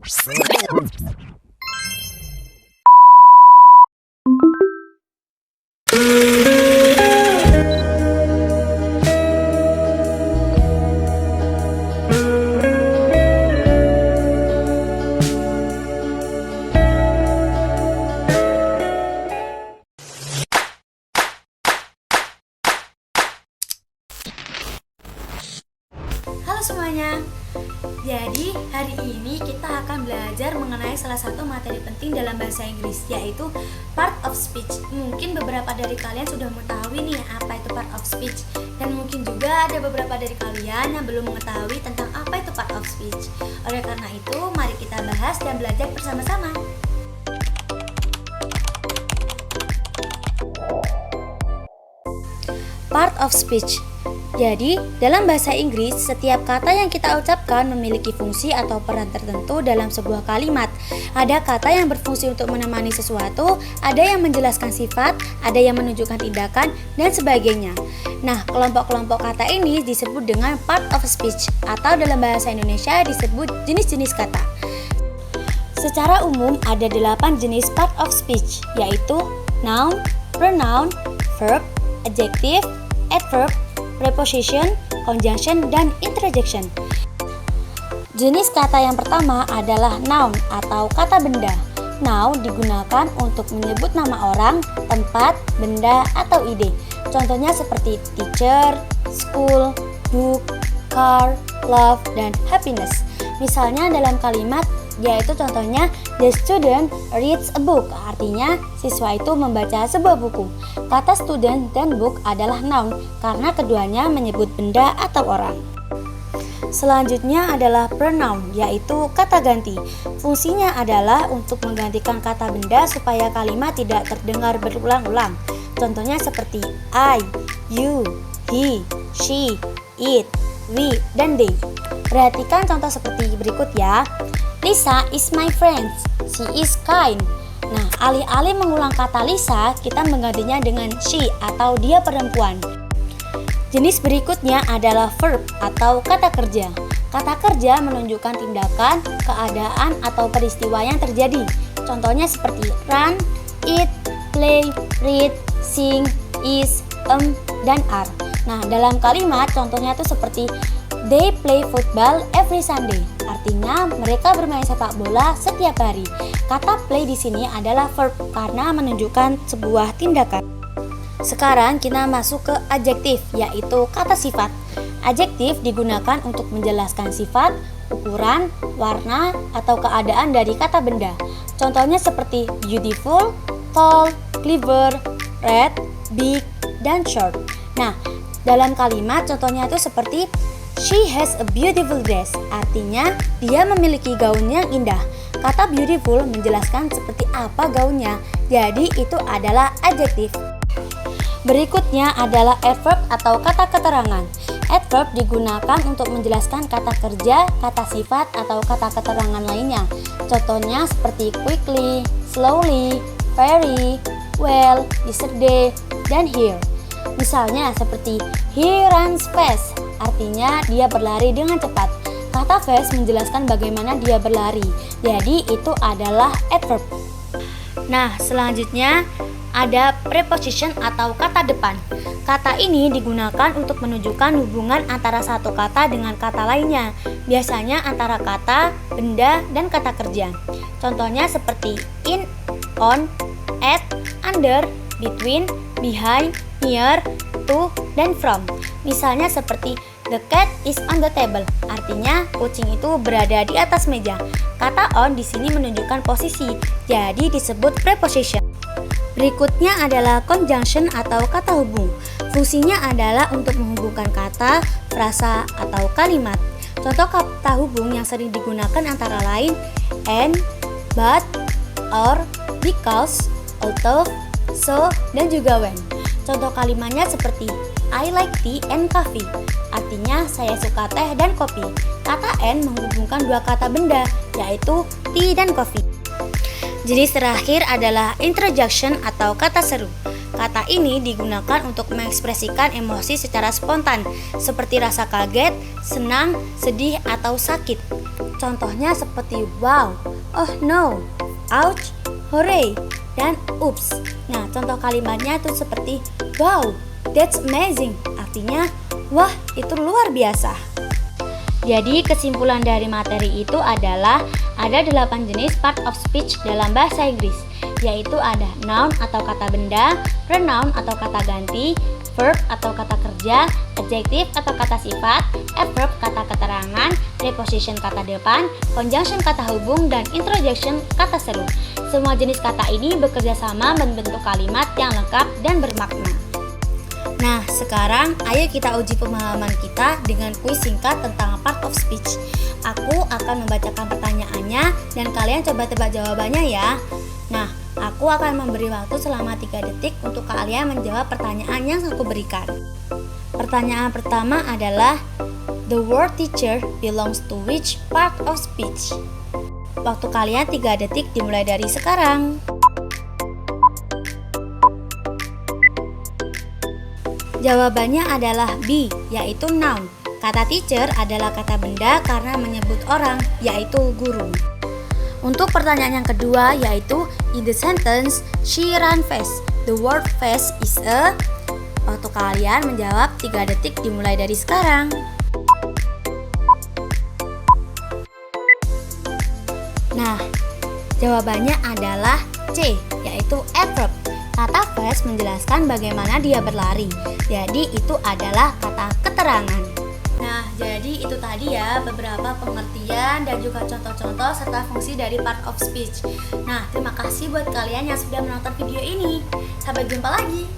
Halo semuanya. Jadi hari ini kita akan belajar mengenai salah satu materi penting dalam bahasa Inggris, yaitu part of speech. Mungkin beberapa dari kalian sudah mengetahui nih apa itu part of speech, dan mungkin juga ada beberapa dari kalian yang belum mengetahui tentang apa itu part of speech. Oleh karena itu, mari kita bahas dan belajar bersama-sama. Part of speech. Jadi, dalam bahasa Inggris, setiap kata yang kita ucapkan memiliki fungsi atau peran tertentu dalam sebuah kalimat. Ada kata yang berfungsi untuk menemani sesuatu, ada yang menjelaskan sifat, ada yang menunjukkan tindakan, dan sebagainya. Nah, kelompok-kelompok kata ini disebut dengan part of speech, atau dalam bahasa Indonesia disebut jenis-jenis kata. Secara umum, ada 8 jenis part of speech, yaitu noun, pronoun, verb, adjective, adverb, preposition, conjunction, dan interjection. Jenis kata yang pertama adalah noun atau kata benda. Noun digunakan untuk menyebut nama orang, tempat, benda, atau ide. Contohnya seperti teacher, school, book, car, love, dan happiness. Misalnya dalam kalimat, yaitu contohnya the student reads a book, artinya siswa itu membaca sebuah buku. Kata student dan book adalah noun karena keduanya menyebut benda atau orang. Selanjutnya adalah pronoun, yaitu kata ganti. Fungsinya adalah untuk menggantikan kata benda supaya kalimat tidak terdengar berulang-ulang. Contohnya seperti I, you, he, she, it, we, dan they. Perhatikan contoh seperti berikut ya. Lisa is my friend. She is kind. Nah, alih-alih mengulang kata Lisa, kita menggantinya dengan she atau dia perempuan. Jenis berikutnya adalah verb atau kata kerja. Kata kerja menunjukkan tindakan, keadaan, atau peristiwa yang terjadi. Contohnya seperti run, eat, play, read, sing, is, dan are. Nah, dalam kalimat contohnya itu seperti they play football every Sunday. Artinya mereka bermain sepak bola setiap hari. Kata play di sini adalah verb karena menunjukkan sebuah tindakan. Sekarang kita masuk ke adjektif, yaitu kata sifat. Adjektif digunakan untuk menjelaskan sifat, ukuran, warna, atau keadaan dari kata benda. Contohnya seperti beautiful, tall, clever, red, big, dan short. Nah, dalam kalimat contohnya itu seperti she has a beautiful dress, artinya dia memiliki gaun yang indah. Kata beautiful menjelaskan seperti apa gaunnya, jadi itu adalah adjektif. Berikutnya adalah adverb atau kata keterangan. Adverb digunakan untuk menjelaskan kata kerja, kata sifat, atau kata keterangan lainnya. Contohnya seperti quickly, slowly, very, well, yesterday, dan here. Misalnya seperti he runs fast, artinya dia berlari dengan cepat. Kata fast menjelaskan bagaimana dia berlari, jadi itu adalah adverb. Nah, selanjutnya ada preposition atau kata depan. Kata ini digunakan untuk menunjukkan hubungan antara satu kata dengan kata lainnya, biasanya antara kata, benda, dan kata kerja. Contohnya seperti in, on, at, under, between, behind, near, to, dan from. Misalnya seperti the cat is on the table, artinya kucing itu berada di atas meja. Kata on di sini menunjukkan posisi, jadi disebut preposition. Berikutnya adalah conjunction atau kata hubung. Fungsinya adalah untuk menghubungkan kata, frasa, atau kalimat. Contoh kata hubung yang sering digunakan antara lain and, but, or, because, although, so, dan juga when. Contoh kalimatnya seperti I like tea and coffee, artinya saya suka teh dan kopi. Kata and menghubungkan dua kata benda, yaitu tea dan coffee. Jenis terakhir adalah interjection atau kata seru. Kata ini digunakan untuk mengekspresikan emosi secara spontan, seperti rasa kaget, senang, sedih, atau sakit. Contohnya seperti wow, oh no, ouch, hooray, dan oops. Nah, contoh kalimatnya itu seperti wow, that's amazing. Artinya, wah, itu luar biasa. Jadi kesimpulan dari materi itu adalah ada 8 jenis part of speech dalam bahasa Inggris, yaitu ada noun atau kata benda, pronoun atau kata ganti, verb atau kata kerja, adjective atau kata sifat, adverb kata keterangan, preposition kata depan, conjunction kata hubung, dan interjection kata seru. Semua jenis kata ini bekerja sama membentuk kalimat yang lengkap dan bermakna. Nah, sekarang ayo kita uji pemahaman kita dengan kuis singkat tentang part of speech. Aku akan membacakan pertanyaannya dan kalian coba tebak jawabannya ya. Nah, aku akan memberi waktu selama 3 detik untuk kalian menjawab pertanyaan yang aku berikan. Pertanyaan pertama adalah, the word teacher belongs to which part of speech? Waktu kalian 3 detik dimulai dari sekarang. Jawabannya adalah B, yaitu noun. Kata teacher adalah kata benda karena menyebut orang, yaitu guru. Untuk pertanyaan yang kedua, yaitu in the sentence, she ran fast. The word fast is a... Waktu kalian menjawab 3 detik dimulai dari sekarang. Nah, jawabannya adalah C, yaitu adverb. Kata fast menjelaskan bagaimana dia berlari. Jadi itu adalah kata keterangan. Nah, jadi itu tadi ya beberapa pengertian dan juga contoh-contoh serta fungsi dari part of speech. Nah, terima kasih buat kalian yang sudah menonton video ini. Sampai jumpa lagi.